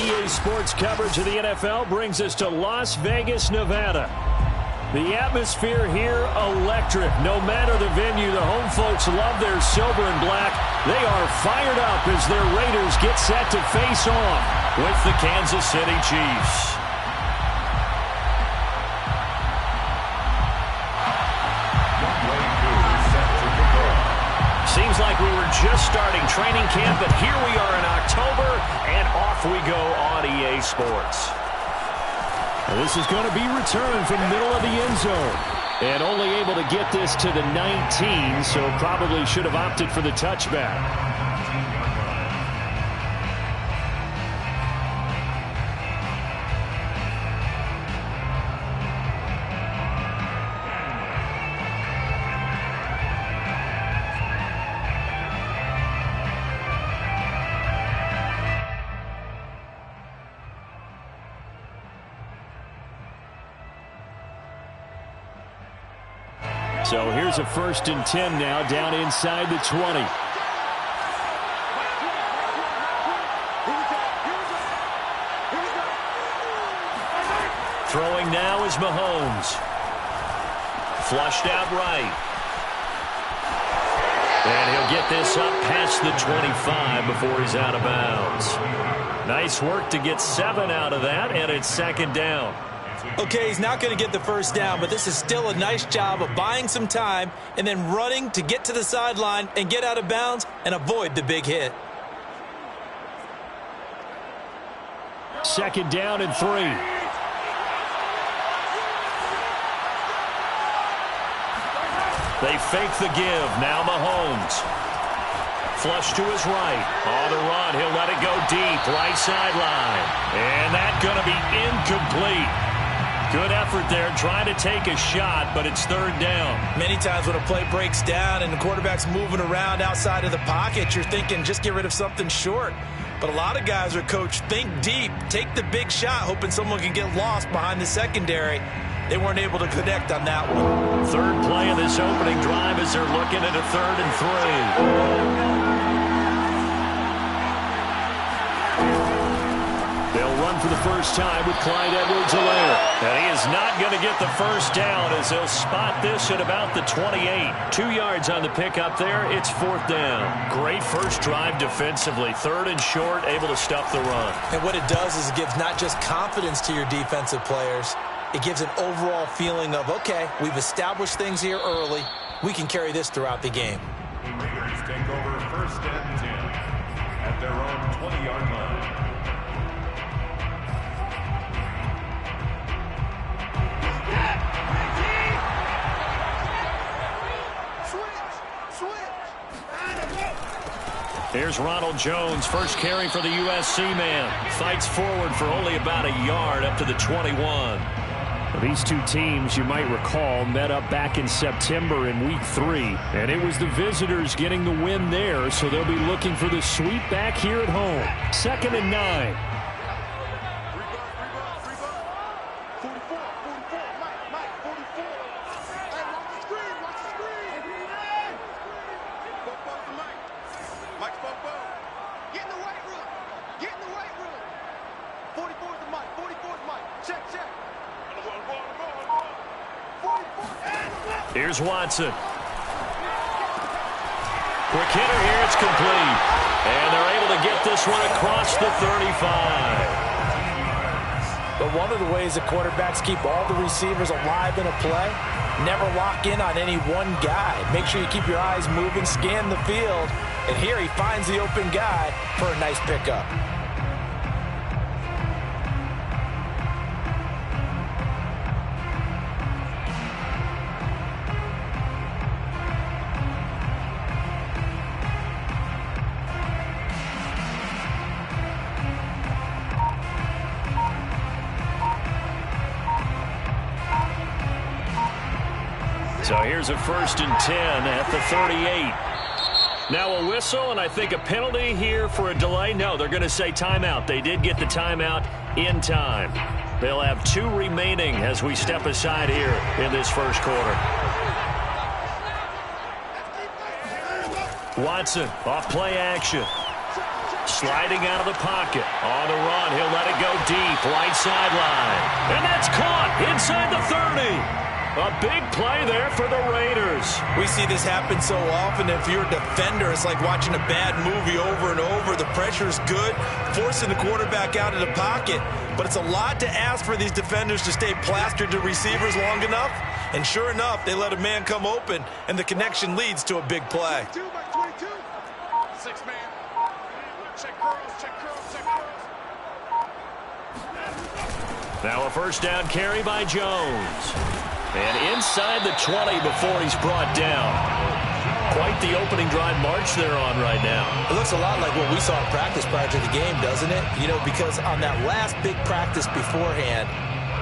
EA Sports coverage of the NFL brings us to Las Vegas, Nevada. The atmosphere here, electric. No matter the venue, the home folks love their silver and black. They are fired up as their Raiders get set to face off with the Kansas City Chiefs. Seems like we were just starting training camp, but here we are in October, and off we go on EA Sports. And this is going to be returned from the middle of the end zone. And only able to get this to the 19, so probably should have opted for the touchback. So here's a 1st and 10 now, down inside the 20. Throwing now is Mahomes. Flushed out right. And he'll get this up past the 25 before he's out of bounds. Nice work to get 7 out of that, and it's 2nd down. Okay, he's not going to get the 1st down, but this is still a nice job of buying some time and then running to get to the sideline and get out of bounds and avoid the big hit. 2nd down and 3. They fake the give. Now Mahomes. Flush to his right. On the run, he'll let it go deep. Right sideline. And that's going to be incomplete. Good effort there, trying to take a shot, but it's 3rd down. Many times when a play breaks down and the quarterback's moving around outside of the pocket, you're thinking just get rid of something short. But a lot of guys are coached, think deep, take the big shot, hoping someone can get lost behind the secondary. They weren't able to connect on that one. 3rd play of this opening drive as they're looking at a 3rd and 3. They'll run for the first time with Clyde Edwards-Helaire. And he is not going to get the 1st down as they'll spot this at about the 28. 2 yards on the pickup there. It's 4th down. Great first drive defensively. 3rd and short, able to stop the run. And what it does is it gives not just confidence to your defensive players, it gives an overall feeling of, okay, we've established things here early. We can carry this throughout the game. The Raiders take over 1st and 10 at their own 20-yard line. Here's Ronald Jones, first carry for the USC man. Fights forward for only about a yard up to the 21. These two teams, you might recall, met up back in September in Week 3. And it was the visitors getting the win there, so they'll be looking for the sweep back here at home. 2nd and 9. Here's Watson. Quick hitter here, it's complete. And they're able to get this one across the 35. But one of the ways that quarterbacks keep all the receivers alive in a play, never lock in on any one guy. Make sure you keep your eyes moving, scan the field. And here he finds the open guy for a nice pickup. So here's a 1st and 10 at the 38. Now a whistle, and I think a penalty here for a delay. No, they're going to say timeout. They did get the timeout in time. They'll have 2 remaining as we step aside here in this first quarter. Watson, off play action. Sliding out of the pocket. On the run, he'll let deep, right sideline. And that's caught inside the 30. A big play there for the Raiders. We see this happen so often. If you're a defender, it's like watching a bad movie over and over. The pressure's good, forcing the quarterback out of the pocket. But it's a lot to ask for these defenders to stay plastered to receivers long enough. And sure enough, they let a man come open, and the connection leads to a big play. 22 by 22. 6 man. Check curls, check curls, check curls. Now a first down carry by Jones. And inside the 20 before he's brought down. Quite the opening drive march they're on right now. It looks a lot like what we saw in practice prior to the game, doesn't it? You know, because on that last big practice beforehand,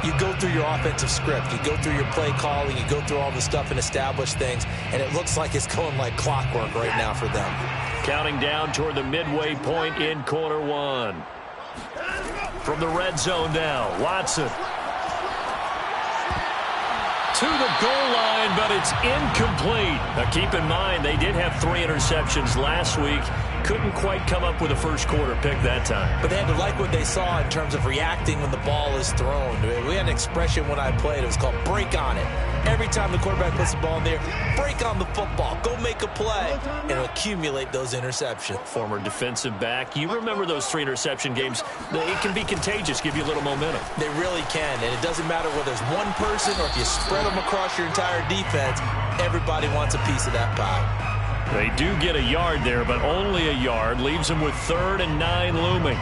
you go through your offensive script. You go through your play calling. You go through all the stuff and establish things. And it looks like it's going like clockwork right now for them. Counting down toward the midway point in quarter one. From the red zone now, Watson. To the goal line, but it's incomplete. Now keep in mind, they did have 3 interceptions last week. Couldn't quite come up with a first quarter pick that time. But they had to like what they saw in terms of reacting when the ball is thrown. We had an expression when I played. It was called break on it. Every time the quarterback puts the ball in there, break on the football. Go make a play and accumulate those interceptions. Former defensive back. You remember those 3 interception games. It can be contagious, give you a little momentum. They really can, and it doesn't matter whether it's one person or if you spread them across your entire defense, everybody wants a piece of that pie. They do get a yard there, but only a yard. Leaves them with 3rd and 9 looming.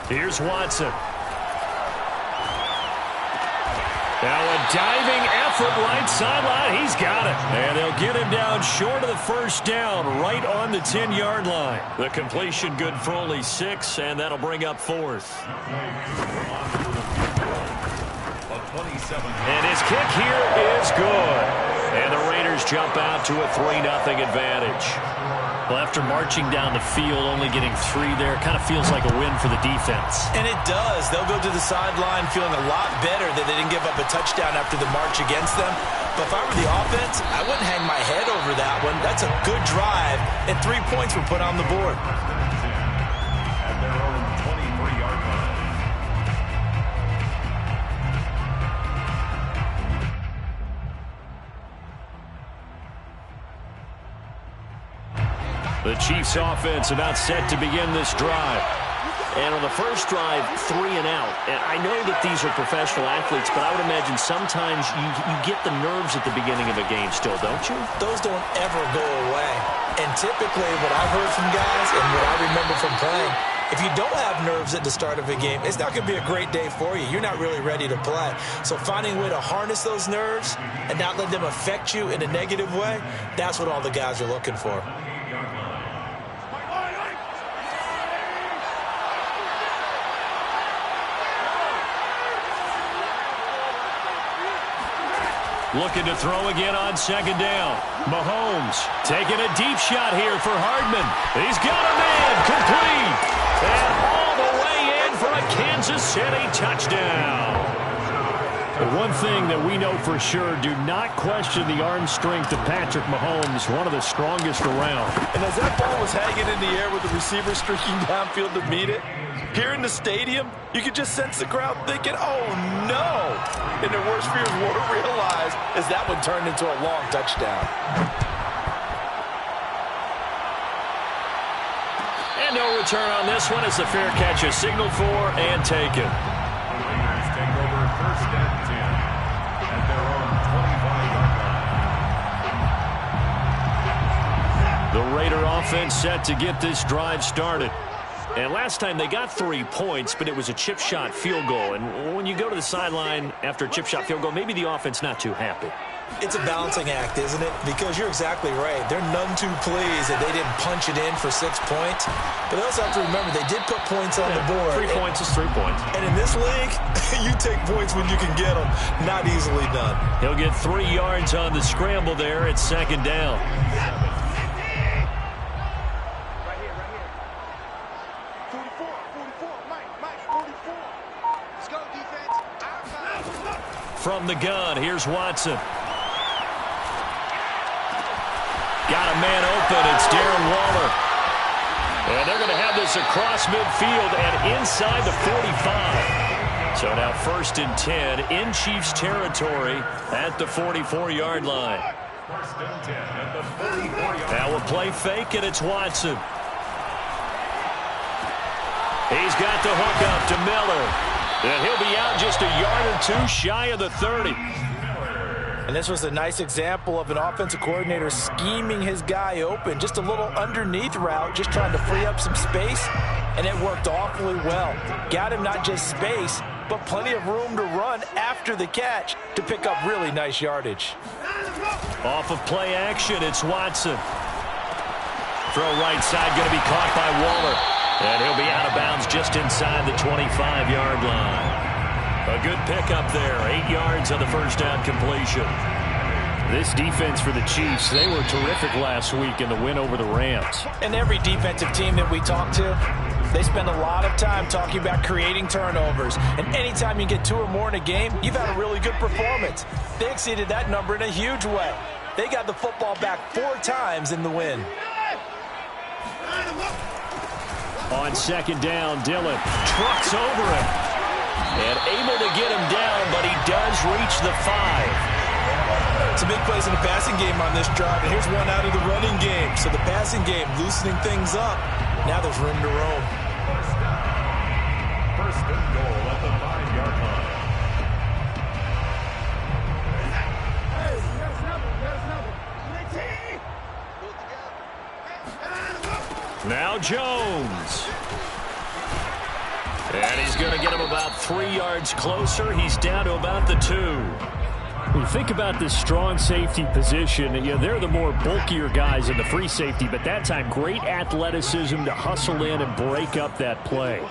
Here's Watson. Now a diving effort right sideline. He's got it. And they'll get him down short of the first down, right on the 10-yard line. The completion good for only 6, and that'll bring up 4th. And his kick here is good. And the Raiders jump out to a 3-0 advantage. Well, after marching down the field, only getting 3 there, kind of feels like a win for the defense. And it does. They'll go to the sideline feeling a lot better that they didn't give up a touchdown after the march against them. But if I were the offense, I wouldn't hang my head over that one. That's a good drive, and 3 points were put on the board. At their own 23-yard line. The Chiefs offense about set to begin this drive. And on the first drive, 3 and out. And I know that these are professional athletes, but I would imagine sometimes you get the nerves at the beginning of a game still, don't you? Those don't ever go away. And typically what I've heard from guys and what I remember from playing, if you don't have nerves at the start of a game, it's not going to be a great day for you. You're not really ready to play. So finding a way to harness those nerves and not let them affect you in a negative way, that's what all the guys are looking for. Looking to throw again on 2nd down. Mahomes taking a deep shot here for Hardman. He's got a man complete. And all the way in for a Kansas City touchdown. But one thing that we know for sure, do not question the arm strength of Patrick Mahomes, one of the strongest around. And as that ball was hanging in the air with the receiver streaking downfield to meet it, here in the stadium, you could just sense the crowd thinking, oh, no. And their worst fears weren't realized as that one turned into a long touchdown. And no return on this one as the fair catch is signaled for and taken. The Raiders take over 1st and 10 at their own 25-yard line. The Raider offense set to get this drive started. And last time they got 3 points, but it was a chip shot field goal. And when you go to the sideline after a chip shot field goal, maybe the offense not too happy. It's a balancing act, isn't it? Because you're exactly right. They're none too pleased that they didn't punch it in for 6 points. But they also have to remember they did put points on the board. 3 points is 3 points. And in this league, you take points when you can get them. Not easily done. He'll get 3 yards on the scramble there at 2nd down. from the gun. Here's Watson. Got a man open. It's Darren Waller. And they're going to have this across midfield and inside the 45. So now 1st and 10 in Chiefs territory at the 44-yard line. 1st and 10 at the 44-yard line. Now we'll play fake, and it's Watson. He's got the hook up to Miller. And he'll be out just a yard or two shy of the 30. And this was a nice example of an offensive coordinator scheming his guy open. Just a little underneath route, just trying to free up some space. And it worked awfully well. Got him not just space, but plenty of room to run after the catch to pick up really nice yardage. Off of play action, it's Watson. Throw right side, going to be caught by Waller. And he'll be out of bounds just inside the 25-yard line. A good pickup there, 8 yards on the first down completion. This defense for the Chiefs, they were terrific last week in the win over the Rams. And every defensive team that we talk to, they spend a lot of time talking about creating turnovers. And anytime you get 2 or more in a game, you've had a really good performance. They exceeded that number in a huge way. They got the football back 4 times in the win. On 2nd down, Dillon trucks over him. And able to get him down, but he does reach the 5. Some big plays in the passing game on this drive, and here's one out of the running game. So the passing game loosening things up. Now there's room to roam. 1st and goal at the 5-yard line. Now Jones. And he's going to get him about 3 yards closer. He's down to about the 2. When you think about this strong safety position, they're the more bulkier guys in the free safety, but that time great athleticism to hustle in and break up that play.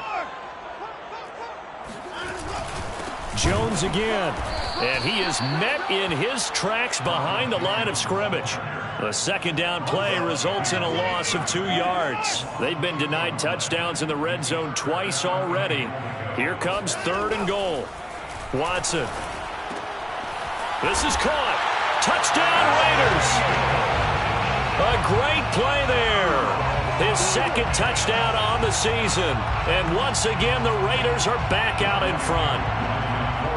Jones again. And he is met in his tracks behind the line of scrimmage. The 2nd down play results in a loss of 2 yards. They've been denied touchdowns in the red zone twice already. Here comes 3rd and goal. Watson. This is caught. Touchdown, Raiders. A great play there. His 2nd touchdown on the season. And once again, the Raiders are back out in front.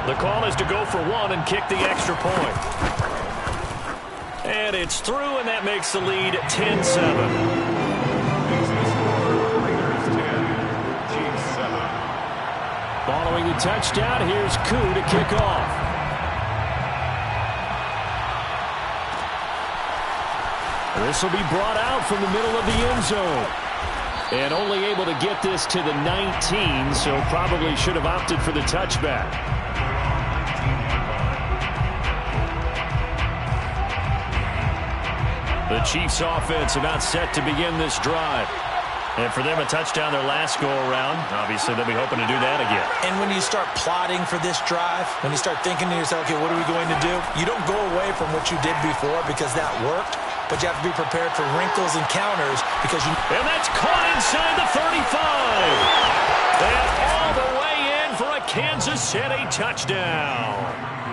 The call is to go for 1 and kick the extra point. And it's through, and that makes the lead 10-7. Following the touchdown, here's Koo to kick off. This will be brought out from the middle of the end zone. And only able to get this to the 19, so probably should have opted for the touchback. The Chiefs offense about set to begin this drive. And for them, a touchdown their last go-around. Obviously, they'll be hoping to do that again. And when you start plotting for this drive, when you start thinking to yourself, okay, what are we going to do? You don't go away from what you did before because that worked, but you have to be prepared for wrinkles and counters because you... And that's caught inside the 35. And all the way in for a Kansas City touchdown.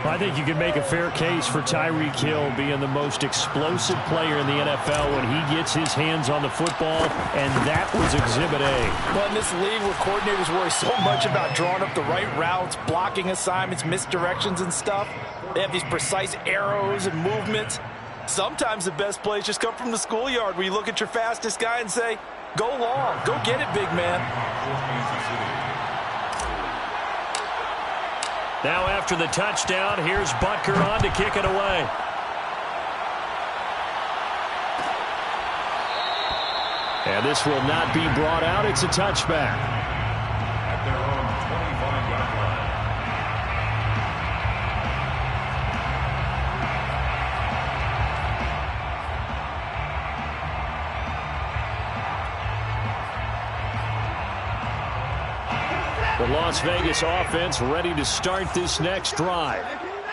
I think you can make a fair case for Tyreek Hill being the most explosive player in the NFL when he gets his hands on the football, and that was Exhibit A. Well, in this league where coordinators worry so much about drawing up the right routes, blocking assignments, misdirections and stuff, they have these precise arrows and movements. Sometimes the best plays just come from the schoolyard where you look at your fastest guy and say, go long, go get it, big man. Now after the touchdown, here's Butker on to kick it away. And this will not be brought out. It's a touchback. At their own 25-yard line. The Las Vegas offense ready to start this next drive.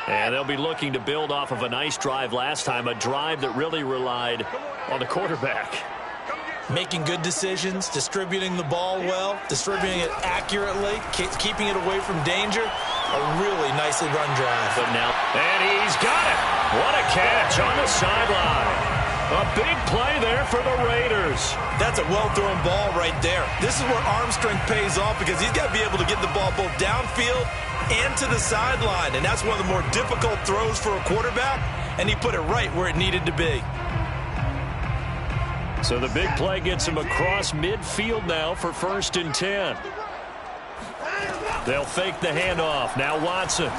And they'll be looking to build off of a nice drive last time, a drive that really relied on the quarterback. Making good decisions, distributing the ball well, distributing it accurately, keeping it away from danger. A really nicely run drive. But now, and he's got it. What a catch on the sideline. A big play there for the Raiders. That's a well-thrown ball right there. This is where arm strength pays off because he's got to be able to get the ball both downfield and to the sideline. And that's one of the more difficult throws for a quarterback, and he put it right where it needed to be. So the big play gets him across midfield now for 1st and 10. They'll fake the handoff. Now Watson.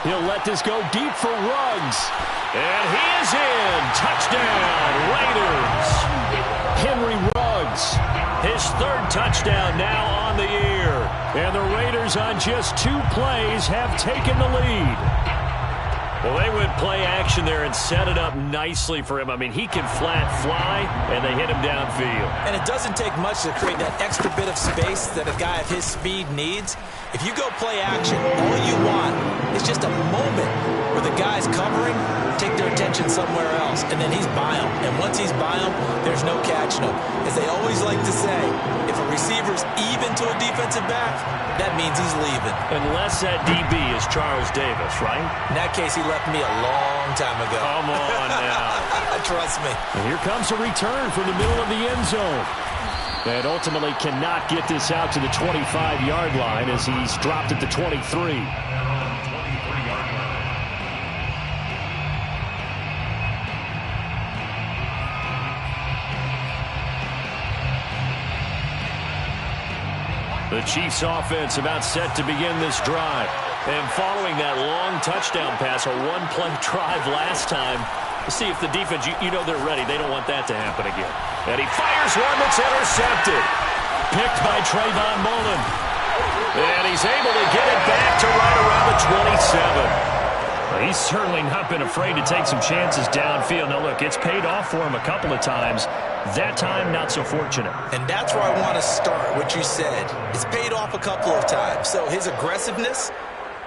He'll let this go deep for Ruggs. And he is in. Touchdown, Raiders. Henry Ruggs, his 3rd touchdown now on the year. And the Raiders on just 2 plays have taken the lead. Well, they went play action there and set it up nicely for him. I mean, he can flat fly, and they hit him downfield. And it doesn't take much to create that extra bit of space that a guy of his speed needs. If you go play action, all you want is just a moment where the guy's covering, take their attention somewhere else, and then he's by him. And once he's by him, there's no catching him. As they always like to say, if a receiver's even to a defensive back, that means he's leaving. Unless that DB is Charles Davis, right? In that case, he left me a long time ago. Come on now. Trust me. And here comes a return from the middle of the end zone. And ultimately cannot get this out to the 25-yard line as he's dropped at the 23. The Chiefs offense about set to begin this drive. And following that long touchdown pass, a one-play drive last time, to see if the defense, you know they're ready. They don't want that to happen again. And he fires one that's intercepted. Picked by Trayvon Mullen. And he's able to get it back to right around the 27. He's certainly not been afraid to take some chances downfield. Now, look, it's paid off for him a couple of times. That time, not so fortunate. And that's where I want to start, what you said. It's paid off a couple of times. So his aggressiveness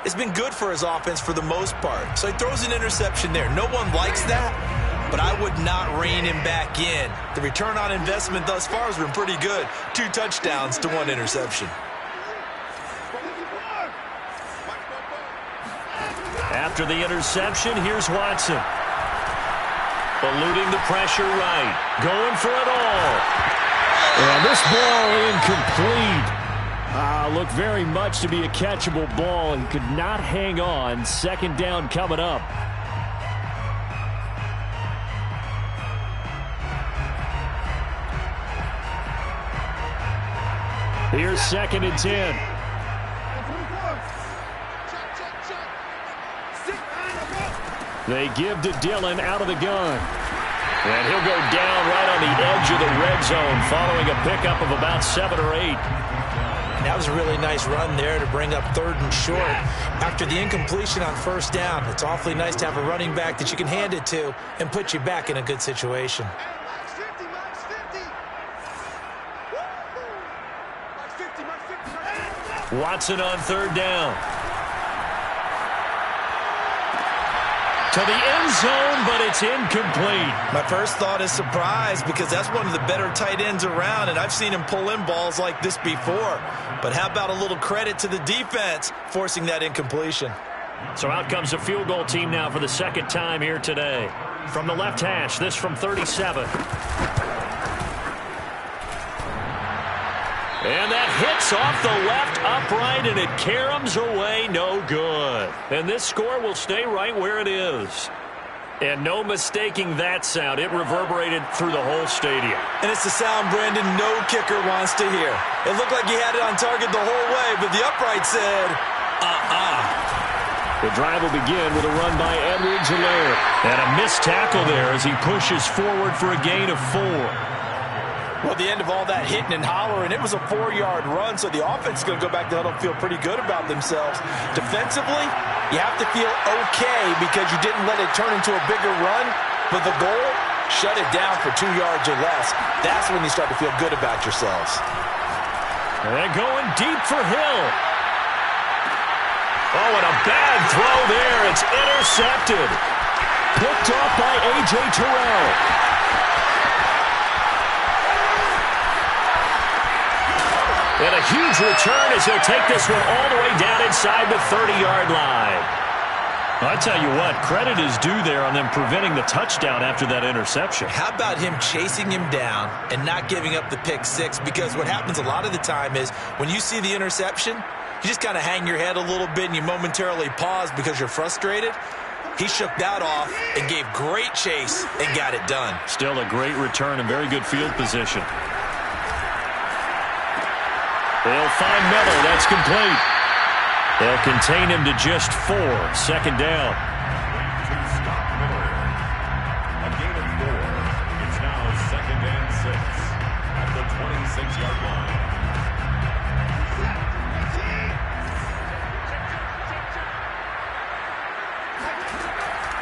has been good for his offense for the most part. So he throws an interception there. No one likes that, but I would not rein him back in. The return on investment thus far has been pretty good. 2 touchdowns to 1 interception. After the interception, here's Watson. Eluding the pressure right. Going for it all. And this ball incomplete. Looked very much to be a catchable ball. He could not hang on. 2nd down coming up. Here's 2nd and 10. They give to Dillon out of the gun. And he'll go down right on the edge of the red zone following a pickup of about 7 or 8. That was a really nice run there to bring up 3rd and short. After the incompletion on 1st down, it's awfully nice to have a running back that you can hand it to and put you back in a good situation. Watson on 3rd down. To the end zone, but it's incomplete. My first thought is surprise because that's one of the better tight ends around, and I've seen him pull in balls like this before. But how about a little credit to the defense forcing that incompletion? So out comes a field goal team now for the 2nd time here today. From the left hash, this from 37. And that hits off the left upright, and it caroms away, no good. And this score will stay right where it is. And no mistaking that sound. It reverberated through the whole stadium. And it's the sound, Brandon, no kicker wants to hear. It looked like he had it on target the whole way, but the upright said, The drive will begin with a run by Edwards-Helaire. And a missed tackle there as he pushes forward for a gain of 4. Well, the end of all that hitting and hollering, it was a 4-yard run, so the offense is going to go back to huddle and feel pretty good about themselves. Defensively, you have to feel okay because you didn't let it turn into a bigger run, but the goal, shut it down for 2 yards or less. That's when you start to feel good about yourselves. And going deep for Hill. Oh, and a bad throw there. It's intercepted. Picked off by A.J. Terrell. And a huge return as he'll take this one all the way down inside the 30-yard line. I tell you what, credit is due there on them preventing the touchdown after that interception. How about him chasing him down and not giving up the pick six? Because what happens a lot of the time is when you see the interception, you just kind of hang your head a little bit and you momentarily pause because you're frustrated. He shook that off and gave great chase and got it done. Still a great return and very good field position. They'll find Miller. That's complete. They'll contain him to just 4. Second down. To stop Miller. A gain of 4. It's now 2nd and 6 at the 26-yard line.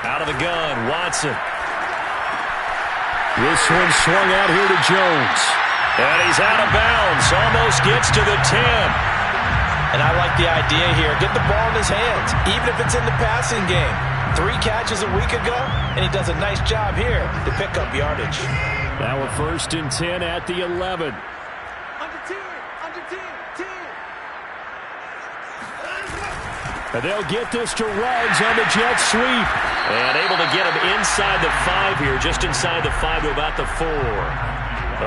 Out of the gun, Watson. This one swung out here to Jones. And he's out of bounds. Almost gets to the 10. And I like the idea here. Get the ball in his hands, even if it's in the passing game. 3 catches a week ago, and he does a nice job here to pick up yardage. Now we're 1st and 10 at the 11. Under 10. And they'll get this to Ruggs on the jet sweep. And able to get him inside the 5 here, just inside the 5 to about the 4.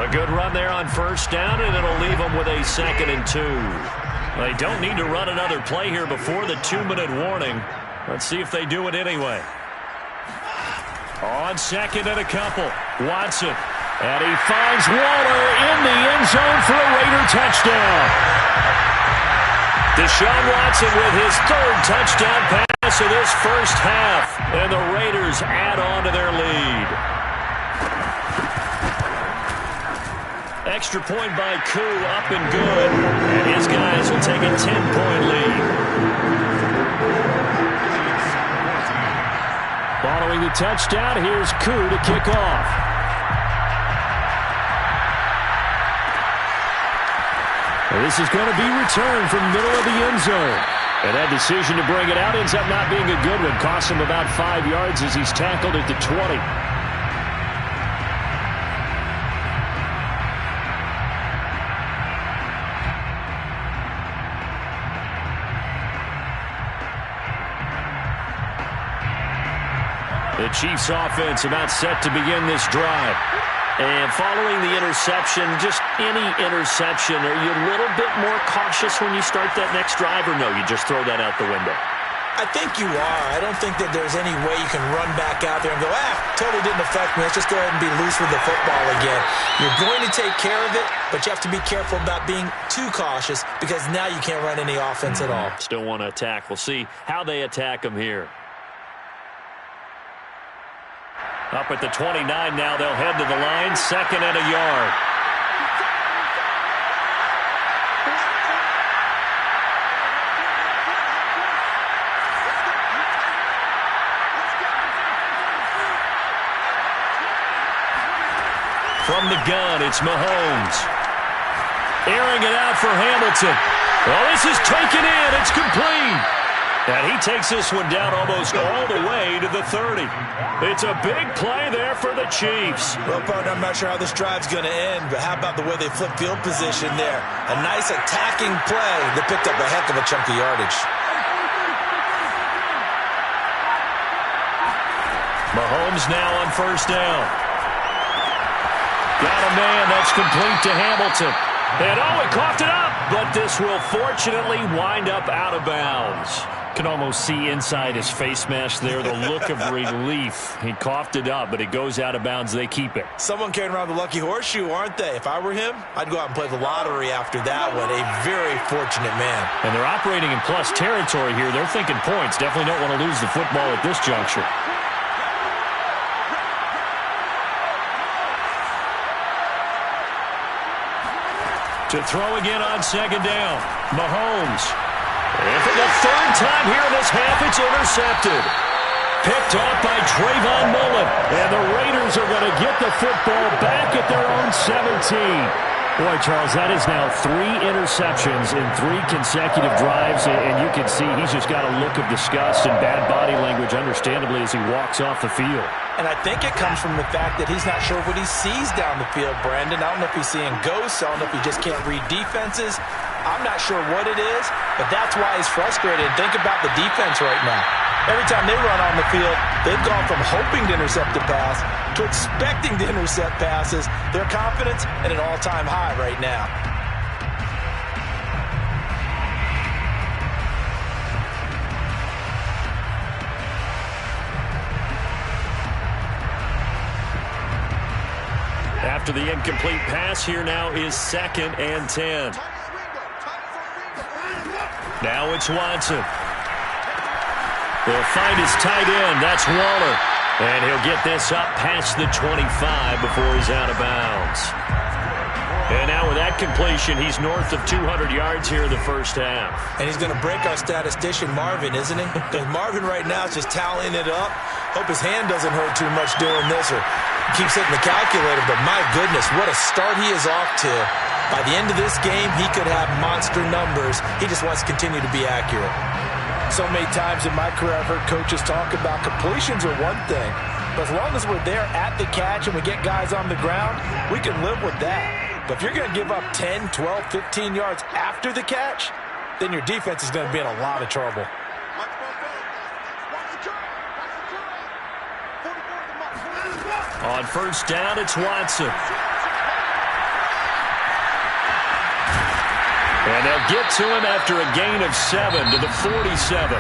A good run there on 1st down, and it'll leave them with a 2nd and 2. They don't need to run another play here before the 2-minute warning. Let's see if they do it anyway. On 2nd and a couple, Watson. And he finds Waller in the end zone for a Raider touchdown. Deshaun Watson with his 3rd touchdown pass of this first half. And the Raiders add on to their lead. Extra point by Koo, up and good. And his guys will take a 10-point lead. Following the touchdown, here's Koo to kick off. And this is going to be returned from the middle of the end zone. And that decision to bring it out ends up not being a good one. Costs him about 5 yards as he's tackled at the 20. The Chiefs offense about set to begin this drive. And following the interception, just any interception, are you a little bit more cautious when you start that next drive, or no, you just throw that out the window? I think you are. I don't think that there's any way you can run back out there and go, totally didn't affect me. Let's just go ahead and be loose with the football again. You're going to take care of it, but you have to be careful about being too cautious because now you can't run any offense at all. Still want to attack. We'll see how they attack them here. Up at the 29 now, they'll head to the line, 2nd and a yard. From the gun, it's Mahomes. Airing it out for Hamilton. Well, this is taken in. It's complete. And he takes this one down almost all the way to the 30. It's a big play there for the Chiefs. Well, partner, I'm not sure how this drive's going to end, but how about the way they flip field position there? A nice attacking play that picked up a heck of a chunk of yardage. Mahomes now on 1st down. Got a man. That's complete to Hamilton. And he coughed it up, but this will fortunately wind up out of bounds. Can almost see inside his face mask there, the look of relief. He coughed it up, but it goes out of bounds. They keep it. Someone carrying around the lucky horseshoe, aren't they? If I were him, I'd go out and play the lottery after that one. A very fortunate man. And they're operating in plus territory here. They're thinking points. Definitely don't want to lose the football at this juncture. To throw again on 2nd down, Mahomes. And for the 3rd time here in this half, it's intercepted. Picked off by Trayvon Mullen. And the Raiders are going to get the football back at their own 17. Boy, Charles, that is now 3 interceptions in 3 consecutive drives, and you can see he's just got a look of disgust and bad body language, understandably, as he walks off the field. And I think it comes from the fact that he's not sure what he sees down the field, Brandon. I don't know if he's seeing ghosts. I don't know if he just can't read defenses. I'm not sure what it is, but that's why he's frustrated. Think about the defense right now. Every time they run on the field, they've gone from hoping to intercept a pass to expecting to intercept passes. Their confidence at an all-time high right now. After the incomplete pass, here now is 2nd and 10. Now it's Watson. They'll find his tight end. That's Waller. And he'll get this up past the 25 before he's out of bounds. And now with that completion, he's north of 200 yards here in the first half. And he's going to break our statistician, Marvin, isn't he? Because Marvin right now is just tallying it up. Hope his hand doesn't hurt too much doing this or keeps hitting the calculator. But my goodness, what a start he is off to. By the end of this game, he could have monster numbers. He just wants to continue to be accurate. So many times in my career, I've heard coaches talk about completions are one thing. But as long as we're there at the catch and we get guys on the ground, we can live with that. But if you're going to give up 10, 12, 15 yards after the catch, then your defense is going to be in a lot of trouble. On first down, it's Watson. And they'll get to him after a gain of 7 to the 47.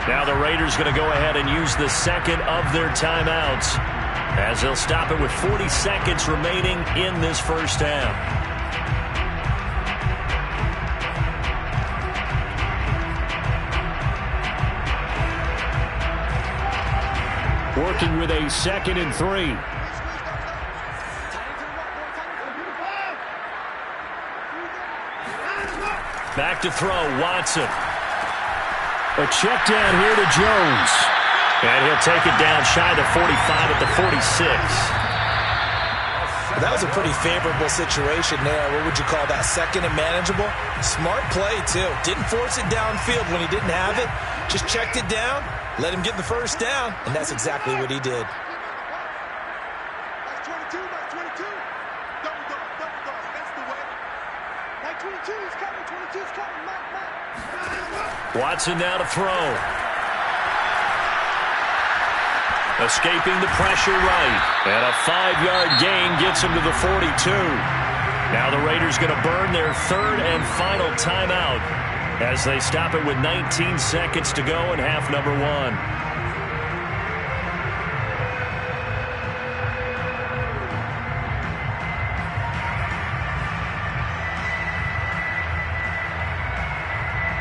Now the Raiders going to go ahead and use the second of their timeouts as they'll stop it with 40 seconds remaining in this first half. Working with a 2nd and 3. Back to throw, Watson. A check down here to Jones. And he'll take it down shy of the 45 at the 46. That was a pretty favorable situation there. What would you call that? 2nd and manageable? Smart play, too. Didn't force it downfield when he didn't have it. Just checked it down, let him get the first down, and that's exactly what he did. That's 22, that's 22. Double dog, that's the way. Like 22 is coming, 22 is coming, Mike. Watson now to throw. Escaping the pressure right. And a 5-yard gain gets him to the 42. Now the Raiders going to burn their 3rd and final timeout as they stop it with 19 seconds to go in half number 1.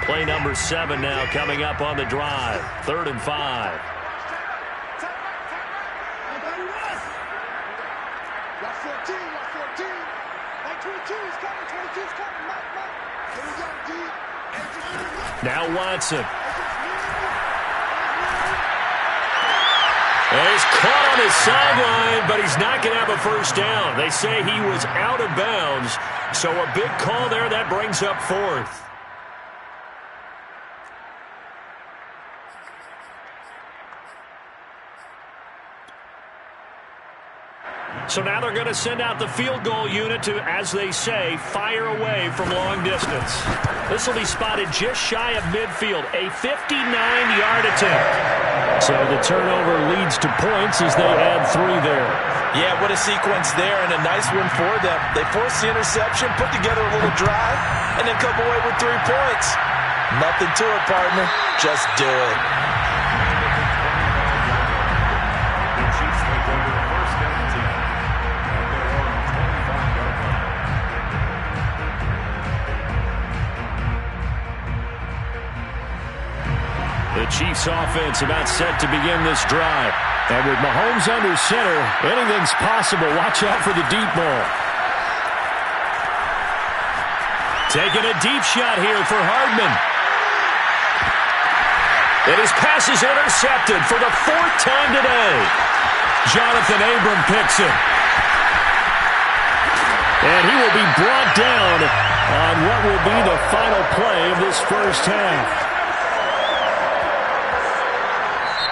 Play number 7 now coming up on the drive. 3rd and 5. Now Watson. And he's caught on his sideline, but he's not going to have a first down. They say he was out of bounds, so a big call there that brings up 4th. So now they're going to send out the field goal unit to, as they say, fire away from long distance. This will be spotted just shy of midfield, a 59-yard attempt. So the turnover leads to points as they add 3 there. Yeah, what a sequence there, and a nice one for them. They forced the interception, put together a little drive, and then come away with 3 points. Nothing to it, partner. Just do it. The Chiefs offense about set to begin this drive. And with Mahomes under center, anything's possible. Watch out for the deep ball. Taking a deep shot here for Hardman. And his pass is intercepted for the 4th time today. Jonathan Abram picks it. And he will be brought down on what will be the final play of this first half.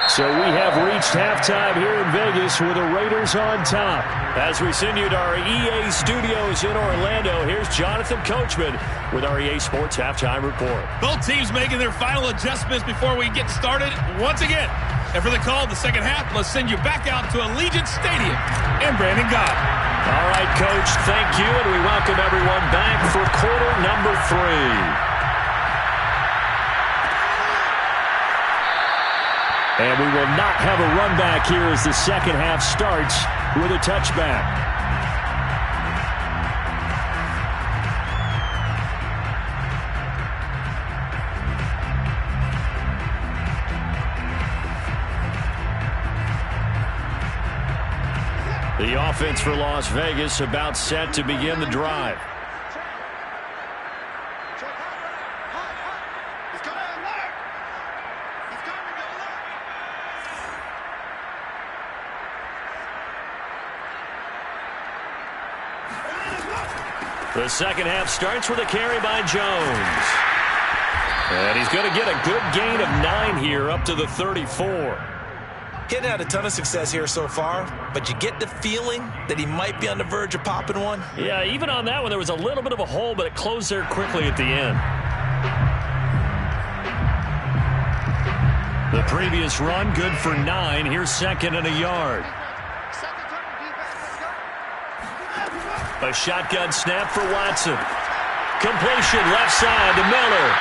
So we have reached halftime here in Vegas with the Raiders on top. As we send you to our EA studios in Orlando, here's Jonathan Coachman with our EA Sports Halftime Report. Both teams making their final adjustments before we get started once again. And for the call of the second half, let's send you back out to Allegiant Stadium in Brandon Gott. All right, Coach, thank you, and we welcome everyone back for quarter number 3. And we will not have a run back here as the second half starts with a touchback. The offense for Las Vegas about set to begin the drive. The second half starts with a carry by Jones. And he's going to get a good gain of 9 here up to the 34. He's had a ton of success here so far, but you get the feeling that he might be on the verge of popping one. Yeah, even on that one, there was a little bit of a hole, but it closed there quickly at the end. The previous run, good for 9. Here's second and a yard. A shotgun snap for Watson. Completion left side to Miller.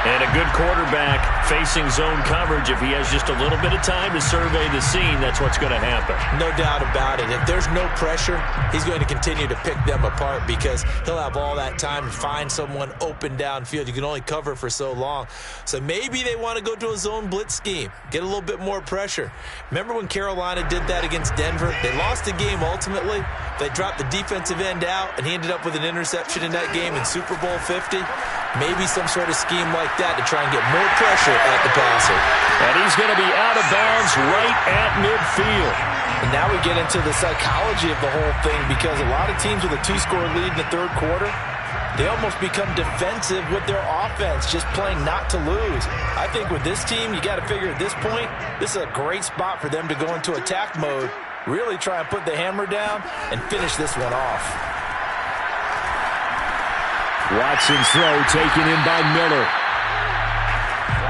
And a good quarterback facing zone coverage. If he has just a little bit of time to survey the scene, that's what's going to happen. No doubt about it. If there's no pressure, he's going to continue to pick them apart because he'll have all that time to find someone open downfield. You can only cover for so long. So maybe they want to go to a zone blitz scheme, get a little bit more pressure. Remember when Carolina did that against Denver? They lost the game ultimately. They dropped the defensive end out, and he ended up with an interception in that game in Super Bowl 50. Maybe some sort of scheme like that to try and get more pressure at the passer. And he's going to be out of bounds right at midfield. And now we get into the psychology of the whole thing because a lot of teams with a 2-score lead in the third quarter, they almost become defensive with their offense, just playing not to lose. I think with this team, you got to figure at this point, this is a great spot for them to go into attack mode, really try and put the hammer down and finish this one off. Watson's throw taken in by Miller.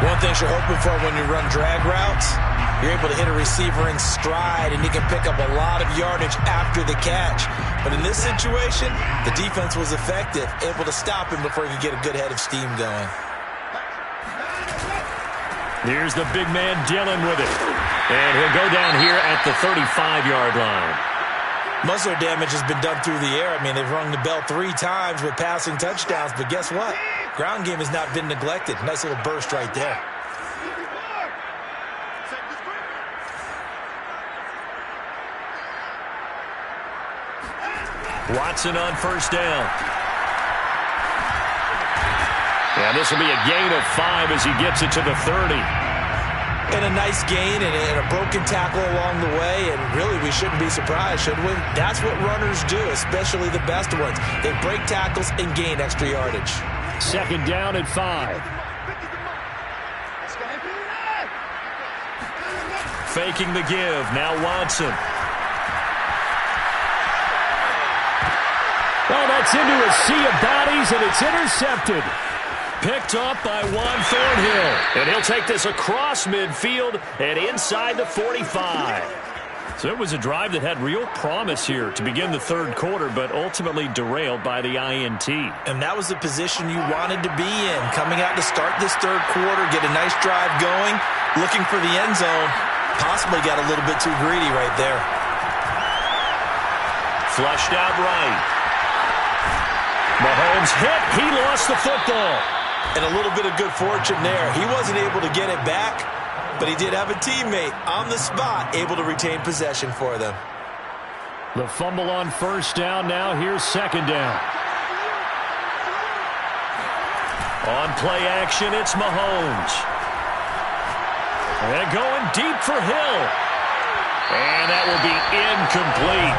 One thing you're hoping for when you run drag routes, you're able to hit a receiver in stride and he can pick up a lot of yardage after the catch. But in this situation, the defense was effective, able to stop him before he could get a good head of steam going. Here's the big man Dillon with it. And he'll go down here at the 35-yard line. Most of their damage has been done through the air. I mean, they've rung the bell 3 times with passing touchdowns, but guess what? Ground game has not been neglected. Nice little burst right there. Watson on first down. And this will be a gain of 5 as he gets it to the 30. And a nice gain and a broken tackle along the way, and really we shouldn't be surprised, should we? That's what runners do, especially the best ones. They break tackles and gain extra yardage. Second down at 5. Faking the give, now Watson. Oh, that's into a sea of bodies, and it's intercepted. Picked up by Juan Thornhill. And he'll take this across midfield and inside the 45. So it was a drive that had real promise here to begin the third quarter, but ultimately derailed by the INT. And that was the position you wanted to be in. Coming out to start this third quarter, get a nice drive going, looking for the end zone. Possibly got a little bit too greedy right there. Flushed out right. Mahomes hit. He lost the football. And a little bit of good fortune there. He wasn't able to get it back, but he did have a teammate on the spot able to retain possession for them. The fumble on first down now. Here's second down. On play action, it's Mahomes. And going deep for Hill. And that will be incomplete.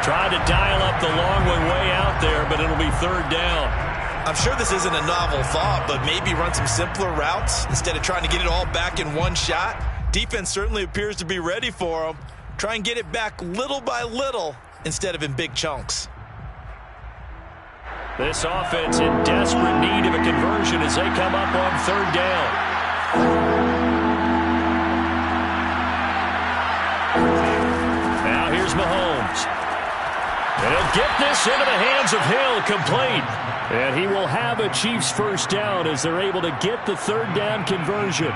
Tried to dial up the long way out there, but it'll be third down. I'm sure this isn't a novel thought, but maybe run some simpler routes instead of trying to get it all back in one shot. Defense certainly appears to be ready for him. Try and get it back little by little instead of in big chunks. This offense in desperate need of a conversion as they come up on third down. Now here's Mahomes. And he'll get this into the hands of Hill, complete. And he will have a Chiefs first down as they're able to get the third down conversion.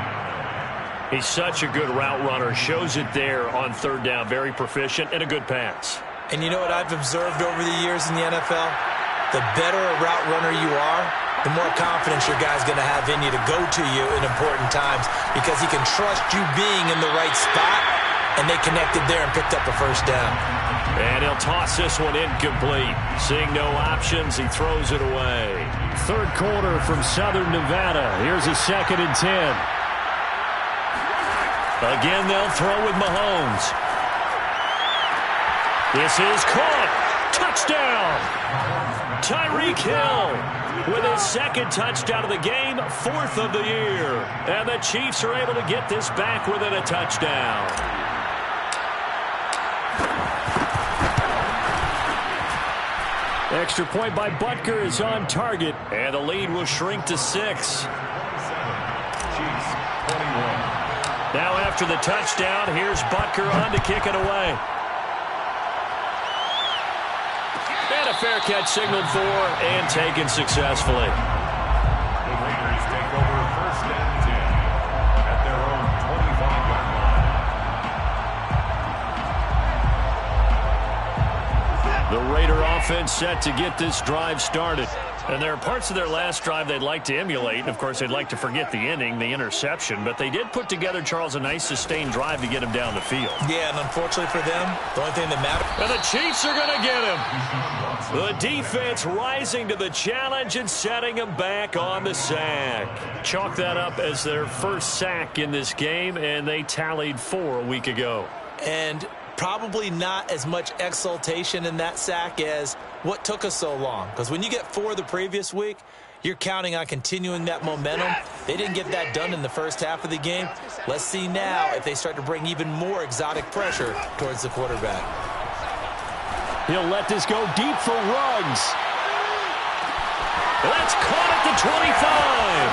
He's such a good route runner. Shows it there on third down. Very proficient and a good pass. And you know what I've observed over the years in the NFL? The better a route runner you are, the more confidence your guy's going to have in you to go to you in important times because he can trust you being in the right spot, and they connected there and picked up a first down. And he'll toss this one incomplete. Seeing no options, he throws it away. Third quarter from Southern Nevada. Here's a 2nd and 10. Again, they'll throw with Mahomes. This is caught. Touchdown. Tyreek Hill with his 2nd touchdown of the game, 4th of the year. And the Chiefs are able to get this back within a touchdown. Extra point by Butker is on target, and the lead will shrink to 6. Now after the touchdown, here's Butker on to kick it away. And a fair catch signaled for and taken successfully. The Raiders take over 1st and 10 at their own 25-yard line. The Raider offense set to get this drive started. And there are parts of their last drive they'd like to emulate. And, of course, they'd like to forget the inning, the interception. But they did put together, Charles, a nice sustained drive to get him down the field. Yeah, and unfortunately for them, the only thing that matters. And the Chiefs are going to get him. The defense rising to the challenge and setting him back on the sack. Chalk that up as their first sack in this game, and they tallied 4 a week ago. And probably not as much exultation in that sack as what took us so long. Because when you get 4 the previous week, you're counting on continuing that momentum. They didn't get that done in the first half of the game. Let's see now if they start to bring even more exotic pressure towards the quarterback. He'll let this go deep for Ruggs. That's caught at the 25.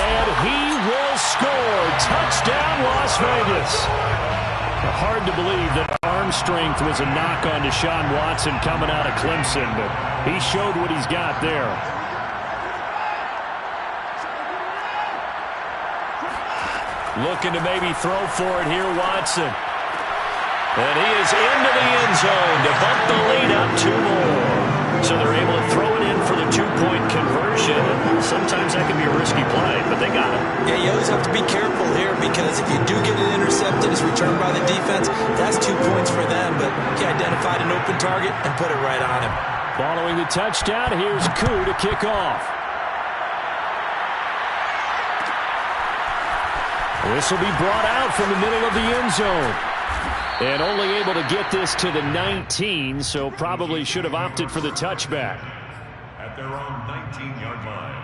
And he will score. Touchdown, Las Vegas. Hard to believe that arm strength was a knock on Deshaun Watson coming out of Clemson, but he showed what he's got there. Looking to maybe throw for it here, Watson. And he is into the end zone to bump the lead up 2 more. So they're able to throw it in for the 2-point conversion. Sometimes that can be a risky play, but they got it. Yeah, you always have to be careful here because if you do get it intercepted, it's returned by the defense. That's 2 points for them, but he identified an open target and put it right on him. Following the touchdown, here's Koo to kick off. This will be brought out from the middle of the end zone. And only able to get this to the 19, so probably should have opted for the touchback. At their own 19-yard line.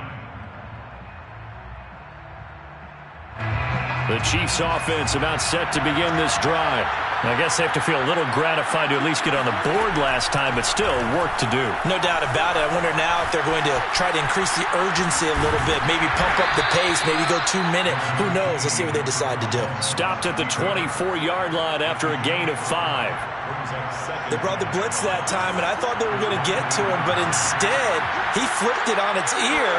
The Chiefs offense about set to begin this drive. I guess they have to feel a little gratified to at least get on the board last time, but still work to do. No doubt about it. I wonder now if they're going to try to increase the urgency a little bit, maybe pump up the pace, maybe go 2-minute. Who knows? Let's see what they decide to do. Stopped at the 24-yard line after a gain of 5. They brought the blitz that time, and I thought they were going to get to him, but instead, he flipped it on its ear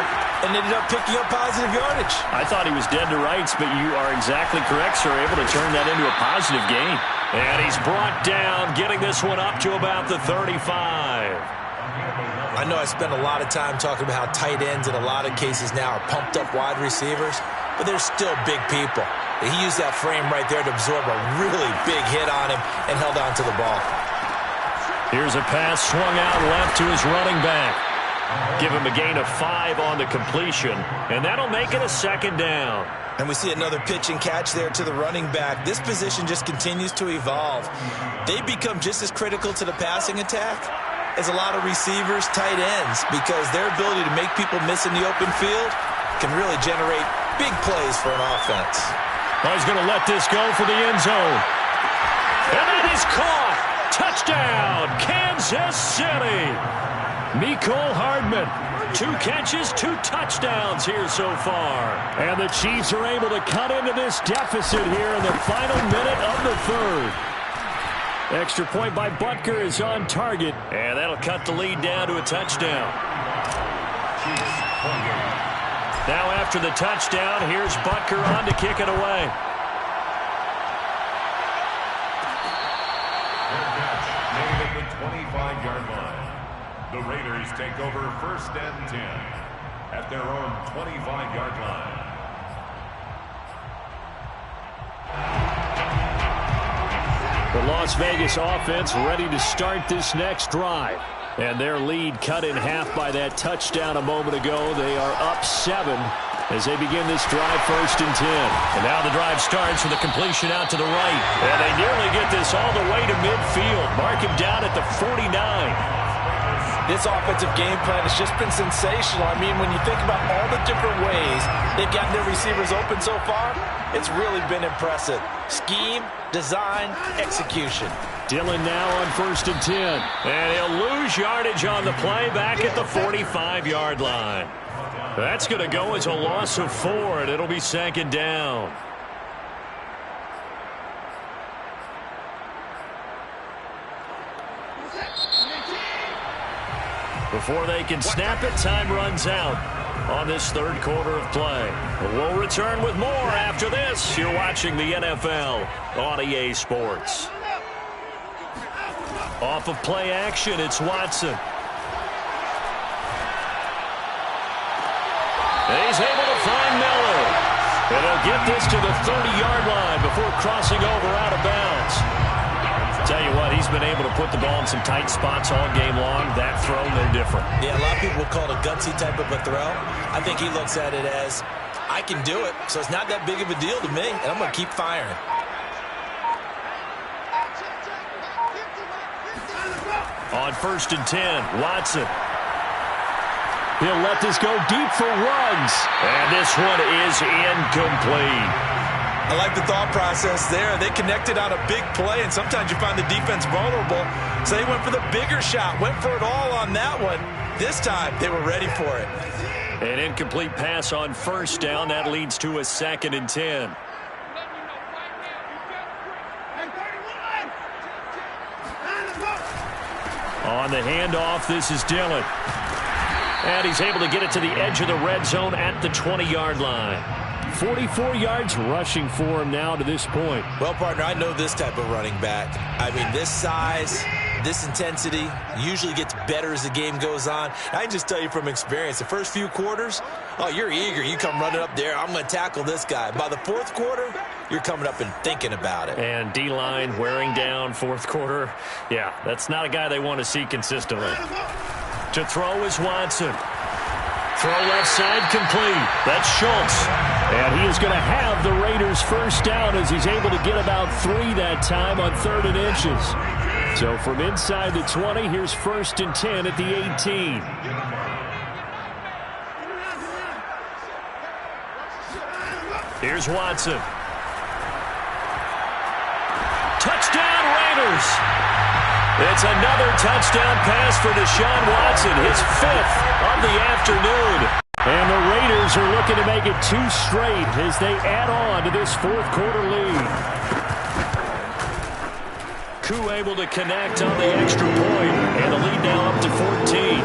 and ended up picking up positive yardage. I thought he was dead to rights, but you are exactly correct, sir. Able to turn that into a positive gain. And he's brought down, getting this one up to about the 35. I know I spent a lot of time talking about how tight ends in a lot of cases now are pumped up wide receivers, but they're still big people. He used that frame right there to absorb a really big hit on him and held on to the ball. Here's a pass swung out left to his running back. Give him a gain of 5 on the completion, and that'll make it a 2nd down. And we see another pitch and catch there to the running back. This position just continues to evolve. They become just as critical to the passing attack as a lot of receivers, tight ends, because their ability to make people miss in the open field can really generate big plays for an offense. Oh, he's going to let this go for the end zone. And that is caught. Touchdown, Kansas City. Mecole Hardman. 2 catches, 2 touchdowns here so far. And the Chiefs are able to cut into this deficit here in the final minute of the third. Extra point by Butker is on target. And that'll cut the lead down to a touchdown. Now after the touchdown, here's Butker on to kick it away. Made at the 25-yard line. The Raiders take over 1st and 10 at their own 25-yard line. The Las Vegas offense ready to start this next drive. And their lead cut in half by that touchdown a moment ago. They are up 7 as they begin this drive 1st and 10. And now the drive starts with a completion out to the right. And they nearly get this all the way to midfield. Mark him down at the 49. This offensive game plan has just been sensational. I mean, when you think about all the different ways they've gotten their receivers open so far, it's really been impressive. Scheme, design, execution. Dillon now on 1st and 10. And he'll lose yardage on the play back at the 45-yard line. That's going to go as a loss of 4, and it'll be 2nd down. Before they can snap it, time runs out on this 3rd quarter of play. We'll return with more after this. You're watching the NFL on EA Sports. Off of play action, it's Watson. And he's able to find Miller. And he'll get this to the 30-yard line before crossing over out of bounds. Tell you what, he's been able to put the ball in some tight spots all game long. That throw, no different. Yeah, a lot of people will call it a gutsy type of a throw. I think he looks at it as, I can do it, so it's not that big of a deal to me, and I'm going to keep firing. On 1st and 10, Watson. He'll let this go deep for Ruggs. And this one is incomplete. I like the thought process there. They connected on a big play, and sometimes you find the defense vulnerable. So they went for the bigger shot, went for it all on that one. This time, they were ready for it. An incomplete pass on 1st down. That leads to a 2nd and 10. On the handoff, this is Dillon. And he's able to get it to the edge of the red zone at the 20-yard line. 44 yards rushing for him now to this point. Well, partner, I know this type of running back. I mean, this size, this intensity usually gets better as the game goes on. I can just tell you from experience, the first few quarters, oh, you're eager. You come running up there, I'm going to tackle this guy. By the 4th quarter, you're coming up and thinking about it. And D-line wearing down 4th quarter. Yeah, that's not a guy they want to see consistently. To throw is Watson. Throw left side complete. That's Schultz. And he is going to have the Raiders' 1st down as he's able to get about 3 that time on 3rd and inches. So from inside the 20, here's 1st and 10 at the 18. Here's Watson. Touchdown, Raiders. It's another touchdown pass for Deshaun Watson, his 5th of the afternoon. And the Raiders are looking to make it 2 straight as they add on to this 4th quarter lead. Koo able to connect on the extra point, and the lead now up to 14.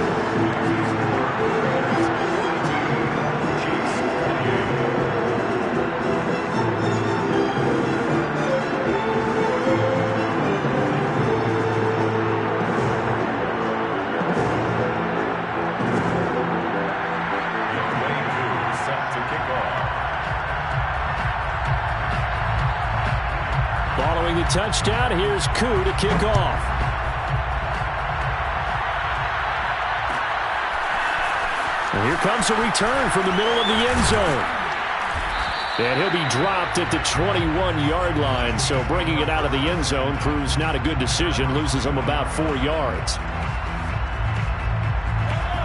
Following the touchdown, here's Koo to kick off. And here comes a return from the middle of the end zone. And he'll be dropped at the 21-yard line, so bringing it out of the end zone proves not a good decision, loses him about 4 yards.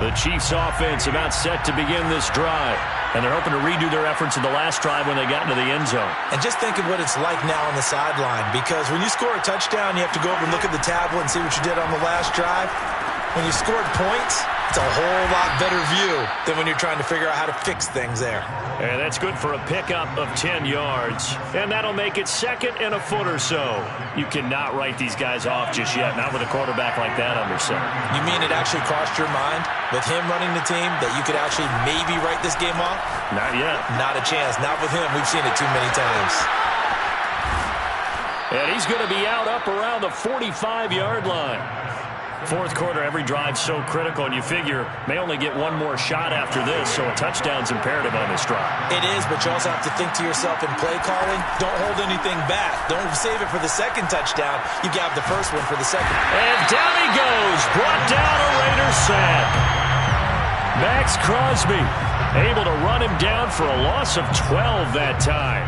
The Chiefs offense about set to begin this drive. And they're hoping to redo their efforts in the last drive when they got into the end zone. And just think of what it's like now on the sideline, because when you score a touchdown, you have to go over and look at the tablet and see what you did on the last drive. When you scored points, it's a whole lot better view than when you're trying to figure out how to fix things there. And that's good for a pickup of 10 yards. And that'll make it 2nd and a foot or so. You cannot write these guys off just yet, not with a quarterback like that under center. You mean it actually crossed your mind with him running the team that you could actually maybe write this game off? Not yet. Not a chance. Not with him. We've seen it too many times. And he's going to be out up around the 45-yard line. Fourth quarter, every drive so critical, and you figure may only get one more shot after this, so a touchdown's imperative on this drive. It is, but you also have to think to yourself in play calling, don't hold anything back. Don't save it for the second touchdown. You got the first one for the second. And down he goes, brought down a Raiders sack. Max Crosby able to run him down for a loss of 12 that time.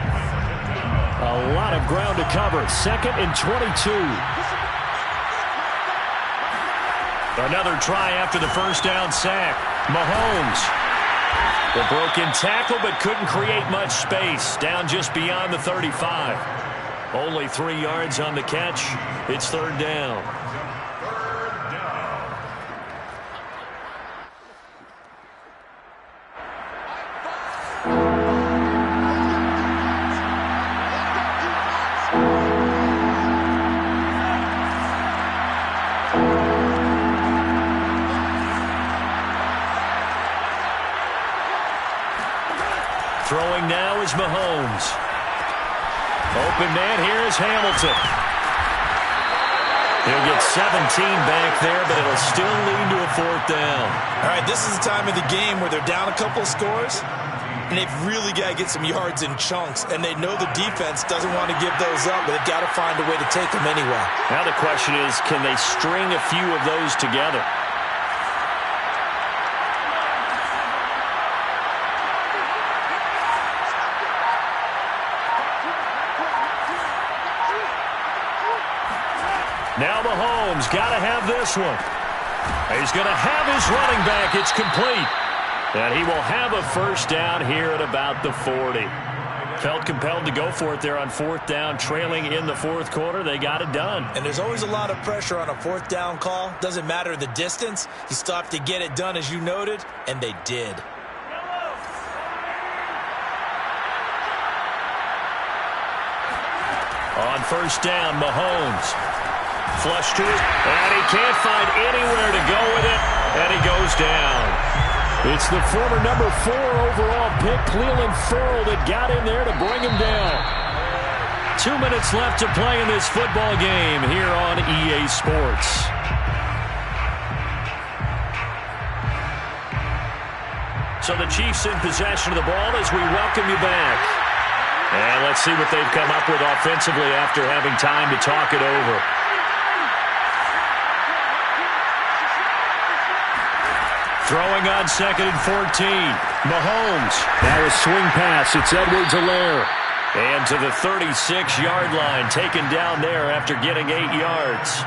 A lot of ground to cover. 2nd and 22. Another try after the first down sack. Mahomes. The broken tackle, but couldn't create much space. Down just beyond the 35. Only 3 yards on the catch. It's 3rd down. Throwing now is Mahomes. Open man here is Hamilton. He'll get 17 back there, but it'll still lead to a 4th down. All right, this is the time of the game where they're down a couple of scores, and they've really got to get some yards in chunks, and they know the defense doesn't want to give those up, but they've got to find a way to take them anyway. Now the question is, can they string a few of those together? Now Mahomes got to have this one. He's going to have his running back. It's complete. And he will have a first down here at about the 40. Felt compelled to go for it there on 4th down, trailing in the 4th quarter. They got it done. And there's always a lot of pressure on a 4th down call. Doesn't matter the distance. You still have to get it done, as you noted, and they did. On first down, Mahomes. Flush to it, and he can't find anywhere to go with it, and he goes down. It's the former number 4 overall pick, Clelin Ferrell, that got in there to bring him down. 2 minutes left to play in this football game here on EA Sports. So the Chiefs in possession of the ball as we welcome you back. And let's see what they've come up with offensively after having time to talk it over. Throwing on 2nd and 14. Mahomes. Now a swing pass. It's Edwards-Helaire. And to the 36-yard line. Taken down there after getting 8 yards.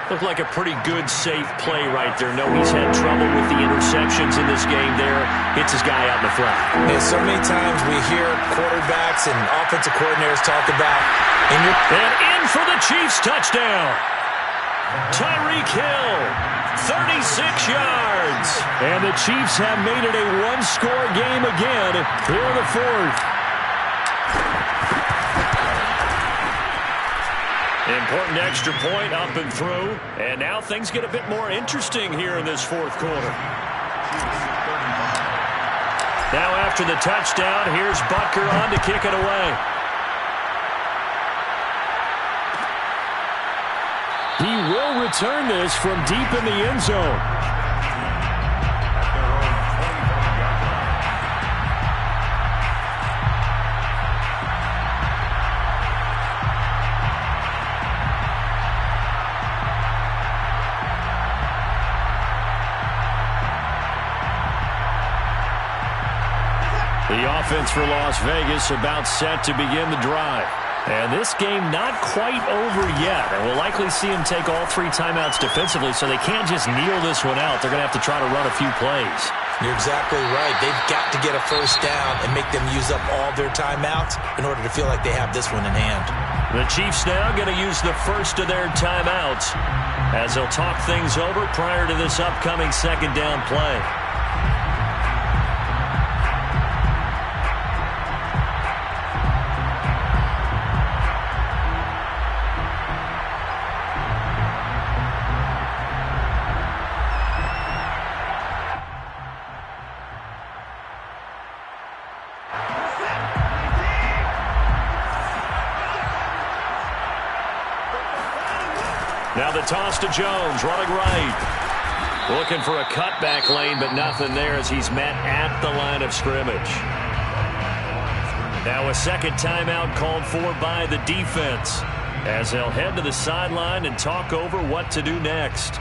Looked like a pretty good, safe play right there. No, he's had trouble with the interceptions in this game there. Hits his guy out in the flat. And so many times we hear quarterbacks and offensive coordinators talk about... And in for the Chiefs touchdown. Tyreek Hill. 36 yards. And the Chiefs have made it a one-score game again here in the 4th. Important extra point up and through. And now things get a bit more interesting here in this 4th quarter. Now after the touchdown, here's Butker on to kick it away. He will return this from deep in the end zone. The offense for Las Vegas about set to begin the drive. And this game not quite over yet. And we'll likely see him take all 3 timeouts defensively, so they can't just kneel this one out. They're going to have to try to run a few plays. You're exactly right. They've got to get a first down and make them use up all their timeouts in order to feel like they have this one in hand. The Chiefs now going to use the first of their timeouts as they'll talk things over prior to this upcoming second down play. Now the toss to Jones, running right. Looking for a cutback lane, but nothing there as he's met at the line of scrimmage. Now a second timeout called for by the defense as they'll head to the sideline and talk over what to do next.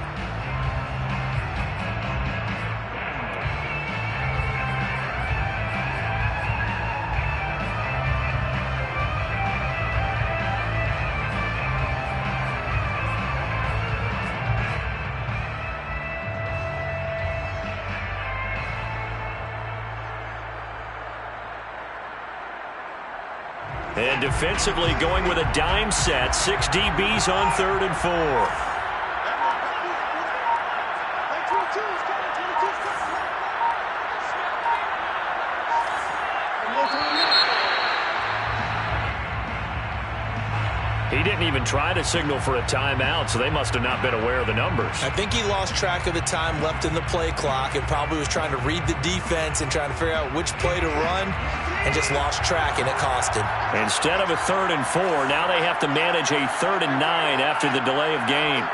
And defensively going with a dime set. 6 DBs on 3rd and 4. He didn't even try to signal for a timeout, so they must have not been aware of the numbers. I think he lost track of the time left in the play clock and probably was trying to read the defense and trying to figure out which play to run and just lost track, and it cost him. Instead of a 3rd and 4, now they have to manage a 3rd and 9 after the delay of game.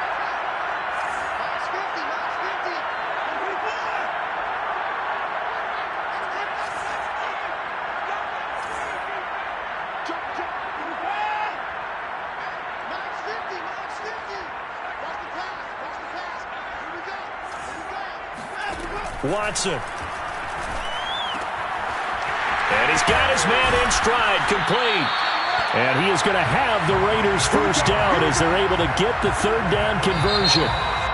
Watson. And he's got his man in stride, complete. And he is going to have the Raiders first down as they're able to get the 3rd down conversion.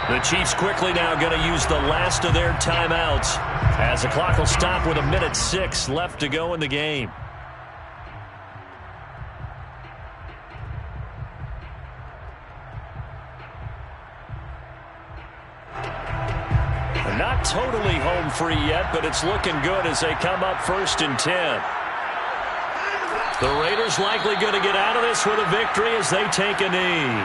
The Chiefs quickly now going to use the last of their timeouts as the clock will stop with 1:06 left to go in the game. Not totally home free yet, but it's looking good as they come up 1st and 10. The Raiders likely going to get out of this with a victory as they take a knee.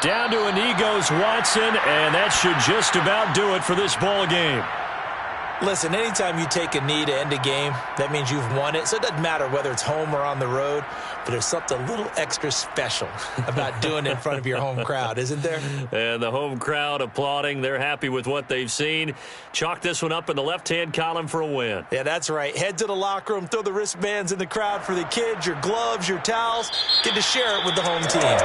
Down to a knee goes Watson, and that should just about do it for this ball game. Listen, anytime you take a knee to end a game, that means you've won it. So it doesn't matter whether it's home or on the road, but there's something a little extra special about doing it in front of your home crowd, isn't there? And the home crowd applauding. They're happy with what they've seen. Chalk this one up in the left-hand column for a win. Yeah, that's right. Head to the locker room, throw the wristbands in the crowd for the kids, your gloves, your towels. Get to share it with the home team.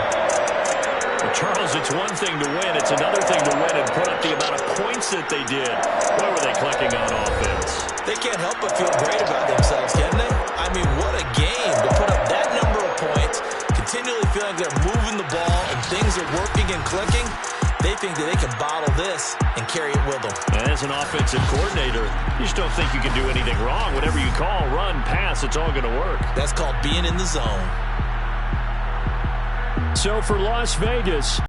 Well, Charles, it's one thing to win. It's another thing to win and put up the amount of points that they did. Where were they clicking on offense? They can't help but feel great about themselves, can they? I mean, what a game to put up that number of points, continually feeling like they're moving the ball and things are working and clicking. They think that they can bottle this and carry it with them. And as an offensive coordinator, you just don't think you can do anything wrong. Whatever you call, run, pass, it's all going to work. That's called being in the zone. So for Las Vegas,